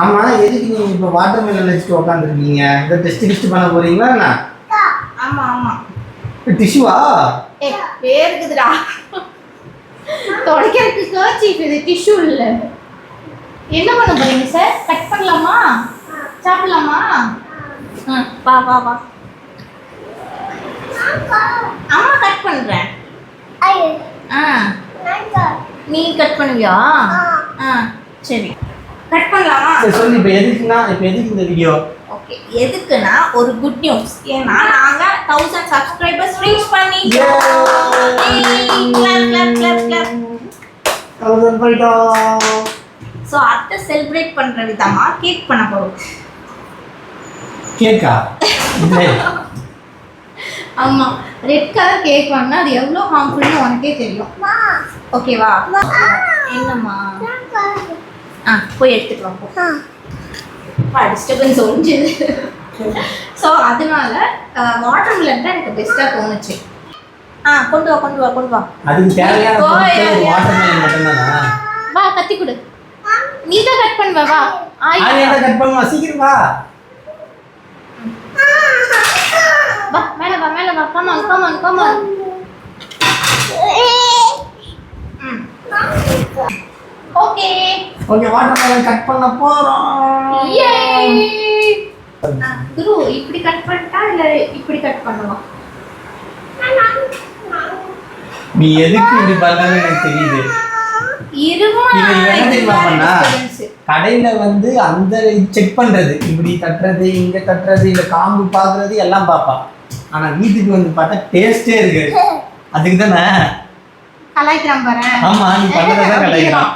ஆமா, எதுக்கு நீங்க இப்ப வாட்டர் மெலன் வச்சுட்டு உட்காந்துருக்கீங்க? இந்த டெஸ்ட் பண்ண போறீங்களா என்ன? ஆமா ஆமா. டிஷ்யூவா? பேருக்குதுடா. தொடக்கிறதுக்கு கர்ச்சீஃப் இது, டிஷ்யூ இல்ல. என்ன பண்ண போறீங்க சார்? கட் பண்ணலாமா? சாப்பிடலாமா? வா வா வா. அம்மா கட் பண்றேன். நீ கட் பண்ணுவியா? சரி, கட் பண்ணலாமா? சரி சொல்லு, இப்போ எதுக்கு இந்த வீடியோ? ஓகே, எதுக்குன்னா ஒரு குட் நியூஸ். ஏன்னா நாங்க 1000 சப்ஸ்கிரைபர்ஸ் ரீச் பண்ணிட்டோம். Clap clap clap clap. 1000 போய்ட்டோம். சோ அத செலிப்ரேட் பண்ற விதமா கேக் பண்ண போறோம். கேக்கா? ஆமா, ரெட் கலர் கேக் வாங்கினா அது எவ்வளவு ஹார்ம்ஃபுல்னு உனக்கே தெரியும். ஓகேவா? என்னம்மா? போய் எடுத்துட்டு வா போ. டிஸ்டர்பன்ஸ் ஒழிஞ்சுது. ஸோ அதனால வாட்டர் மெலன் தான் எனக்கு பெஸ்ட்டாக தோணுச்சு. கொண்டு வா கொண்டு வா கொண்டு வா. அதுக்கு தேவையான வாட்டர் மெலன் மட்டும்தானா? வா, கத்தி கொடு. நீ தான் கட் பண்ணுவ. வா, ஆயா கட் பண்ணுவா. சீக்கிரம் வா. வா, மேலே வா மேலே வா. Come on come on come on. Okay okay, water melon cut பண்ண போறோம். யே! குரு, இப்படி கட் பண்ணிட்டா இல்ல இப்படி கட் பண்ணுவா? நீ எதுக்கு இப்படி பண்ணான்னு எனக்கு தெரியுது. கடையில வந்து அந்த செக் பண்றது, இப்படி தட்டுறது, இங்க தட்டுறது, இந்த காம்பு பாக்குறது எல்லாம் பாப்பா. ஆனா வீட்டுக்கு வந்து பார்த்தா டேஸ்டே இருக்கு. அதுக்கு தானே கலாய்க்கிறான் பாரு. ஆமா, நீ பண்ணதான் கலாய்க்கிறான்.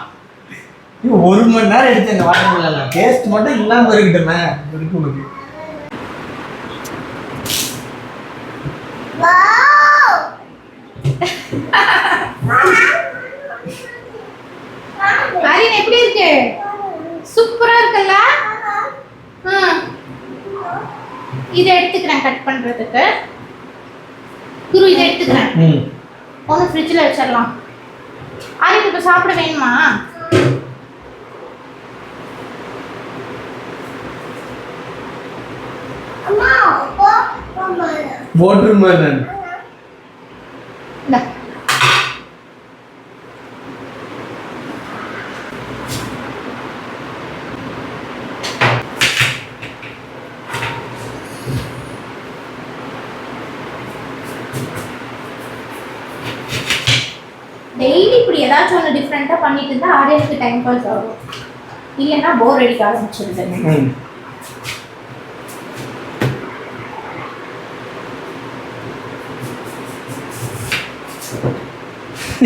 1 மணி நேரம் எடுத்து இந்த வாட்டர் மெலன் டேஸ்ட் மட்டும் இல்லாம இருக்குதுமே இருக்கு உனக்கு. அரின் எப்படி இருக்கு? சூப்பரா இருக்குல்ல? இதை எடுத்துக்கிறேன் கட் பண்றதுக்கு. குரு, இதை எடுத்துக்கிறேன். ஒன்று ஃப்ரிட்ஜில் வச்சிடலாம். அரின் இப்போ சாப்பிட வேணுமா? வாட்டர் மெலன் டெய்லி இப்படி ஏதாச்சும் ஒன்று டிஃப்ரெண்ட்டாக பண்ணிட்டு இருந்தால் ஆடியன்ஸ்க்கு டைம் பாஸ் ஆகும். இல்லைன்னா போர் அடிக்க ஆரம்பிச்சிருது.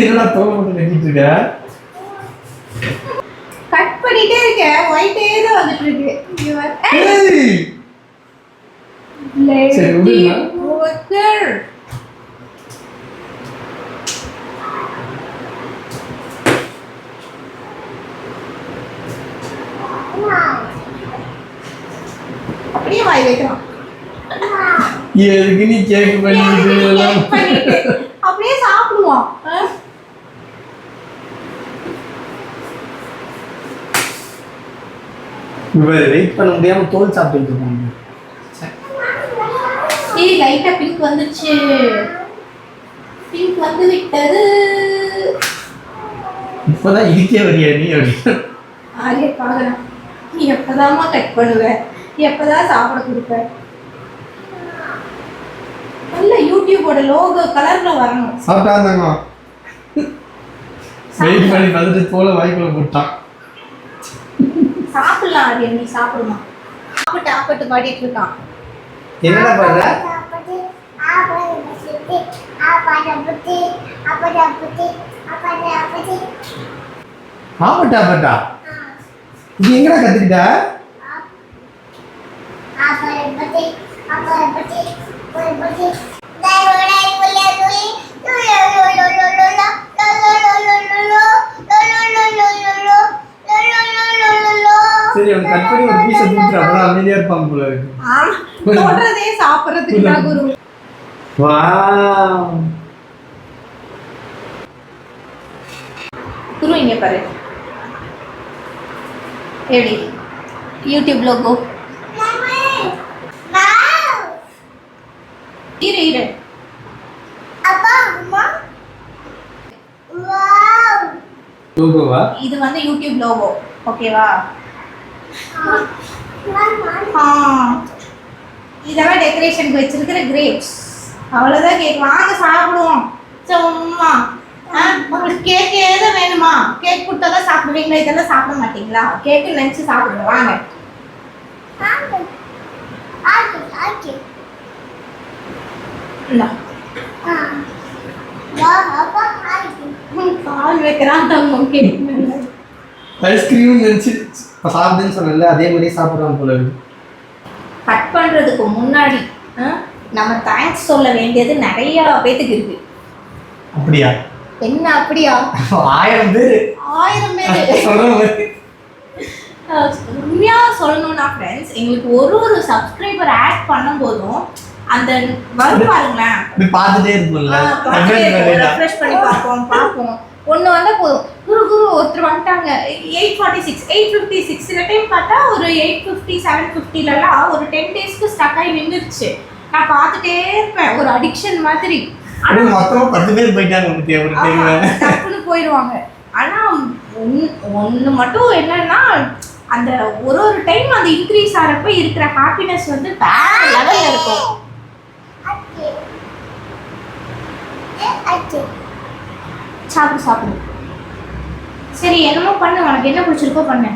என்னடா தோல் மட்டும் கட்டிட்டு இருக்க? கட் பண்ணிட்டே இருக்கேன், ஒயிட்டே தான் வந்துட்டு இருக்கு. சரி விடுங்க. அப்படியே வாய் வைக்கலாம். எதுக்கு நீ கேக் பண்ணிட்டு அப்படியே சாப்பிடுவோம். வெயிட் பண்ண முடியாம தோல் சாப்பிட்டு இருக்கோம். ஏய், லைட்டா பிங்க் வந்துருச்சு. பிங்க் வந்து விட்டது. இப்பதான் இருக்கே வரியா நீ? அப்படி ஆரிய பாக்கலாம். நீ எப்பதாம்மா கட் பண்ணுவ? எப்பதான் சாப்பிட கொடுப்ப? நல்ல யூடியூபோட லோகோ கலர்ல வரணும். சாப்பிட்டாங்க. வெயிட் பண்ணி வந்துட்டு தோலை வாய்க்குள்ள போட்டான். சாப்பிடலாம் ஆரியன், நீ சாப்பிடுமா? சாப்பிட்டு ஆப்பட்டு பாடிட்டு இருக்கான். என்னடா பண்ற? ஆப்பட்டா ஆப்பட்டா இது எங்கடா கத்துக்கிட்ட? சரி, அவன் கட் பண்ணி ஒரு பீஸ் எடுத்து அப்பதான் அமைதியா இருப்பாங்க போல இருக்கு. தொடறதே சாப்பிடுறதுக்கு தான் குரு. வாவ். குரு இங்க பாரு. எப்படி யூடியூப் லோகோ. இரு லோகோவா? இது வந்து யூடியூப் லோகோ. ஓகேவா? இதெல்லாம் டெக்கரேஷனுக்கு வச்சிருக்கிற கிரேப்ஸ். அவ்வளோதான். கேக் வாங்க சாப்பிடுவோம். சும்மா உங்களுக்கு கேக் ஏதோ வேணுமா? கேக் கொடுத்தா தான் சாப்பிடுவீங்களா? இதெல்லாம் சாப்பிட மாட்டீங்களா? கேக்கு நினச்சி சாப்பிடுங்க வாங்க. கால் வைக்கிறான் ஐஸ்கிரீம் நினைச்சு சாப்பிடுன்னு சொன்னல, அதே மாதிரி சாப்பிடுறான் போல. கட் பண்றதுக்கு முன்னாடி நம்ம தேங்க்ஸ் சொல்ல வேண்டியது நிறைய பேத்துக்கு இருக்கு. அப்படியா? என்ன அப்படியா? 1000 பேர் உண்மையா சொல்லணும்னா ஃப்ரெண்ட்ஸ், எங்களுக்கு ஒரு சப்ஸ்கிரைபர் ஆட் பண்ணும்போதும் அந்த வரும் பாருங்களேன், பார்த்துட்டே இருக்கும்ல, ரெஃப்ரெஷ் பண்ணி பார்ப்போம். ஒன்று வந்தால் போதும், குரு ஒருத்தர் வந்துட்டாங்க 846 856. சில டைம் பார்த்தா ஒரு 850 750லலாம் ஒரு 10 டேஸ்க்கு ஸ்டக் ஆகி நின்றுச்சு. நான் பார்த்துட்டே இருப்பேன், ஒரு அடிக்ஷன் மாதிரி. ஆனால் மொத்தமாக 10 பேர் போயிட்டாங்க, டப்புன்னு போயிடுவாங்க. ஆனால் ஒன்று மட்டும் என்னன்னா, அந்த ஒரு டைம் அந்த இன்க்ரீஸ் ஆகிறப்ப இருக்கிற ஹாப்பினஸ் வந்து வேற லெவலில் இருக்கும். சாப்பிடு. சரி, என்னமோ பண்ணு, உனக்கு என்ன பிடிச்சிருக்கோ பண்ணு.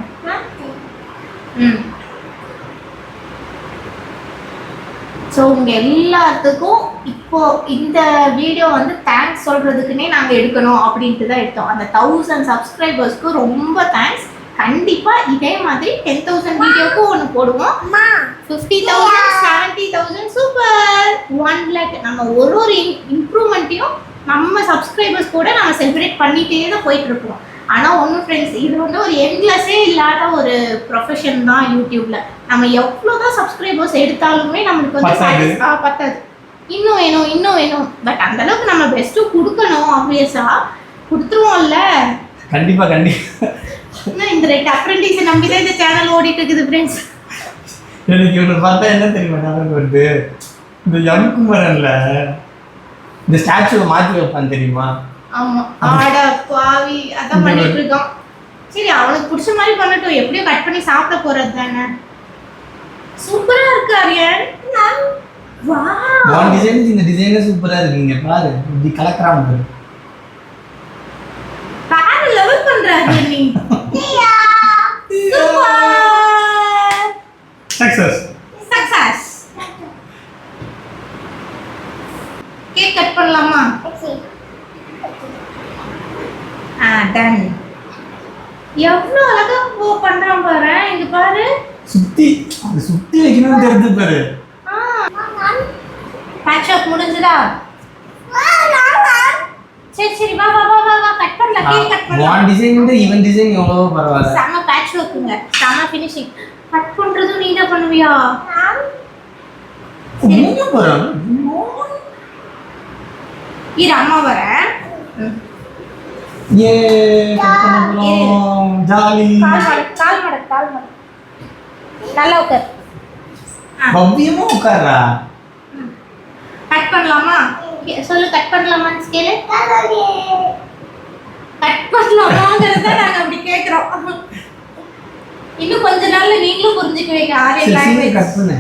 ஸோ உங்கள் எல்லாத்துக்கும் இப்போ இந்த வீடியோ வந்து தேங்க்ஸ் சொல்கிறதுக்குன்னே நாங்கள் எடுக்கணும் அப்படின்ட்டு தான் எடுத்தோம். அந்த 1000 சப்ஸ்கிரைபர்ஸ்க்கு ரொம்ப தேங்க்ஸ். கண்டிப்பாக இதே மாதிரி 10,000 வீடியோக்கு ஒன்று போடுவோம். 50,000 70,000 சூப்பர் 1 lakh. நம்ம ஒரு இம்ப்ரூவ்மெண்ட்டையும் நம்ம சப்ஸ்கிரைபர்ஸ் கூட நம்ம செலிப்ரேட் பண்ணிகிட்டே தான் போயிட்டுருக்கோம். ஆனால் ஒன்றும் ஃப்ரெண்ட்ஸ், இது வந்து ஒரு எண்ட்லெஸ்ஸே இல்லாத ஒரு ப்ரொஃபஷன் தான் யூடியூப்பில். நம்ம எவ்வளோ தான் சப்ஸ்கிரைபர்ஸ் எடுத்தாலுமே நம்மளுக்கு வந்து பத்தாது. இன்னும் வேணும். பட் அந்தளவுக்கு நம்ம பெஸ்ட்டு கொடுக்கணும். ஆப்வியஸாக கொடுத்துருவோம்ல. கண்டிப்பாக இந்த 2 அப்ரெண்டிஸை நம்பி தான் இந்த சேனல் ஓடிட்டு இருக்குது ஃப்ரெண்ட்ஸ். எனக்கு இவனை பார்த்தா என்ன தெரியுமா ஞாபகம் வருது? இந்த யம்குமரன்ல இந்த ஸ்டாச்சுவை மாற்றி வைப்பான் தெரியுமா? ஆமா, ஆட பாவி அதான் பண்ணிட்டு இருக்கான். சரி, அவனுக்கு பிடிச்ச மாதிரி பண்ணட்டும், எப்படியோ கட் பண்ணி சாப்பிட போறது தானே. சூப்பரா இருக்கு ஆரியன். வாவ், டிசைன் இந்த டிசைனே சூப்பரா இருக்குங்க. பாரு இப்படி கலக்கறான் பாரு, லெவல் பண்றாரு நீ. சக்சஸ். கேக் கட் பண்ணலாமா? டன். எவ்வளோ அழகா பண்றான் பாரு. இங்க பாரு, சுத்தி வைக்கணும்னு தெரிஞ்சு பாரு. பேட்ச் ஒர்க் முடிஞ்சதா? சரி வா கட் பண்ணலாம். கேக் கட் பண்ணலாம். ஒன் டிசைன் விட ஈவன் டிசைன் எவ்வளவோ பரவாயில்லை. செம பேட்ச் ஒர்க்குங்க, செம ஃபினிஷிங். கட் பண்றதும் நீ தான் பண்ணுவியா? நீங்க போறோம். இரு, அம்மா வரேன். ஏ ஜாலி. கால் மட நல்லா உட்கார். பவ்யமா உட்கார்றா. கட் பண்ணலாமா? சொல்லு, கட் பண்ணலாமான்னு கேளு. கட் பண்ணலாமாங்கிறத நாங்க அப்படி கேக்குறோம். இன்னும் கொஞ்ச நாள்ல நீங்களும் புரிஞ்சுக்குவீங்க ஆரியன் லாங்குவேஜ். கட் பண்ணு.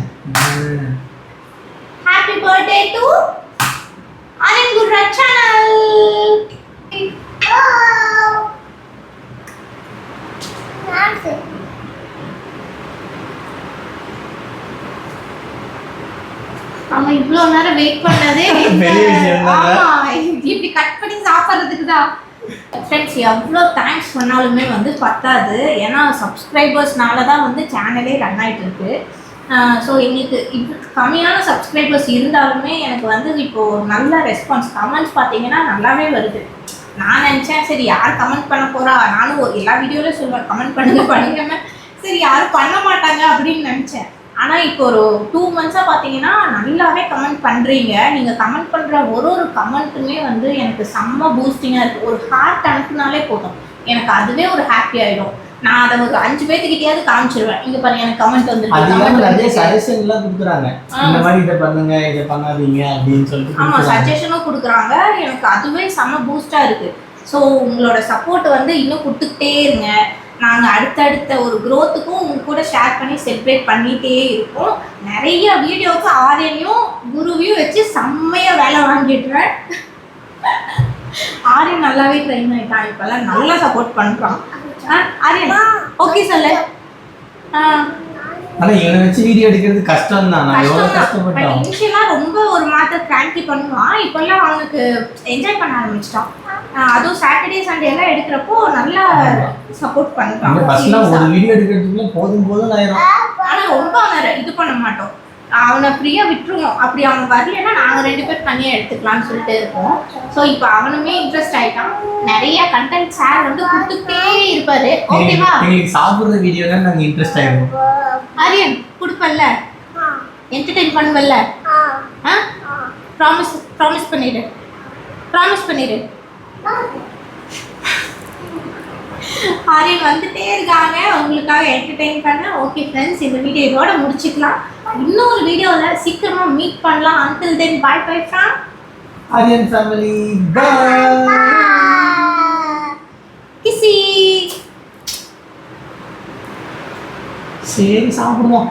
Happy birthday to Aryan Gururaj channel. ஆமா, இவ்வளோ நேரம் வெயிட் பண்ணதே பெரிய விஷயம் தான். ஆமா, இப்படி கட் பண்ணி சாப்பிட்றதுக்கு தான். ஃப்ரெண்ட்ஸ், எவ்வளோ தேங்க்ஸ் பண்ணாலுமே வந்து பத்தாது. ஏன்னா சப்ஸ்கிரைபர்ஸ்னால தான் வந்து சேனலே ரன் ஆகிட்டு இருக்கு. ஸோ எங்களுக்கு இப்போ கம்மியான சப்ஸ்கிரைபர்ஸ் இருந்தாலுமே எனக்கு வந்து இப்போது நல்ல ரெஸ்பான்ஸ், கமெண்ட்ஸ் பார்த்தீங்கன்னா நல்லாவே வருது. நான் நினச்சேன், சரி யார் கமெண்ட் பண்ண போகிறா, நானும் எல்லா வீடியோலையும் சொல்லுவேன் கமெண்ட் பண்ணுங்க, சரி யாரும் பண்ண மாட்டாங்க அப்படின்னு நினச்சேன். ஆனால் இப்போ ஒரு 2 months பார்த்தீங்கன்னா நல்லாவே கமெண்ட் பண்ணுறீங்க. நீங்கள் கமெண்ட் பண்ணுற ஒரு கமெண்ட்டுமே வந்து எனக்கு செம்ம பூஸ்டிங்காக இருக்குது. ஒரு ஹார்ட் அனுப்புனாலே போதும், எனக்கு அதுவே ஒரு ஹாப்பி ஆகிடும். நான் அதை ஒரு 5 பேத்துக்கிட்டயாவது காமிச்சிருவேன். இங்க பாருங்க எனக்கு கமெண்ட் அது இல்லாம நிறைய சஜஷன்லாம் கொடுக்குறாங்க, இந்த மாதிரி இதை பண்ணுங்க இதை பண்ணாதீங்க அப்படின்னு சொல்லிட்டு. ஆமா, சஜஷனும் கொடுக்குறாங்க. எனக்கு அதுவே செம்ம பூஸ்டா இருக்கு. ஸோ உங்களோட சப்போர்ட் வந்து இன்னும் கொடுத்துக்கிட்டே இருங்க. நாங்கள் அடுத்தடுத்த ஒரு க்ரோத்துக்கும் உங்க கூட ஷேர் பண்ணி செலிப்ரேட் பண்ணிகிட்டே இருப்போம். நிறைய வீடியோவுக்கு ஆரியனையும் குருவையும் வச்சு செம்மையாக வேலை வாங்கிடுறேன். ஆரியன் நல்லாவே ட்ரெயின் ஆகிட்டான், இப்போல்லாம் நல்லா சப்போர்ட் பண்ணுறான். ஆரியன் ஓகே சொல்லு. ஆனா இவனை வச்சு வீடியோ எடுக்கிறது கஷ்டம் தான். நான் எவ்வளவு கஷ்டப்பட்டேன். இனிஷியலா ரொம்ப ஒரு மாத்த கிராங்கி பண்ணுவான். இப்பெல்லாம் அவனுக்கு என்ஜாய் பண்ண ஆரம்பிச்சிட்டான். அதுவும் சாட்டர்டே சண்டே எல்லாம் எடுக்கிறப்போ நல்லா சப்போர்ட் பண்றான். ஃபர்ஸ்ட்ல ஒரு வீடியோ எடுக்கிறதுக்குள்ள போதும் ஆயிரும். ஆனா ரொம்ப அவனை இது பண்ண மாட்டோம், அவனை ஃப்ரீயா விட்டுருவோம். அப்படி அவன் வரலன்னா நாங்க 2 பேர் தனியா எடுத்துக்கலாம்னு சொல்லிட்டு இருக்கோம். ஸோ இப்போ அவனுமே இன்ட்ரெஸ்ட் ஆயிட்டான். நிறைய கண்டென்ட் ஷேர் வந்து கொடுத்துட்டே இருப்பாரு. ஓகேவா? நீங்க சாப்பிடுற வீடியோ தான் நாங்க இன்ட்ரெஸ்ட் ஆயிடும். ஆரியன் கொடுப்பல்ல, என்டர்டெயின் பண்ணுவல்ல? ப்ராமிஸ் பண்ணிடு. ஆரியன் வந்துட்டே இருக்காங்க உங்களுக்காக என்டர்டெயின் பண்ண. ஓகே ஃப்ரெண்ட்ஸ், இந்த வீடியோ இதோட முடிச்சுக்கலாம். இன்னொரு வீடியோவில் சீக்கிரமா மீட் பண்ணலாம். until then bye bye from Aryan family. Bye. கிசி. சரி சாப்பிடுவோம்.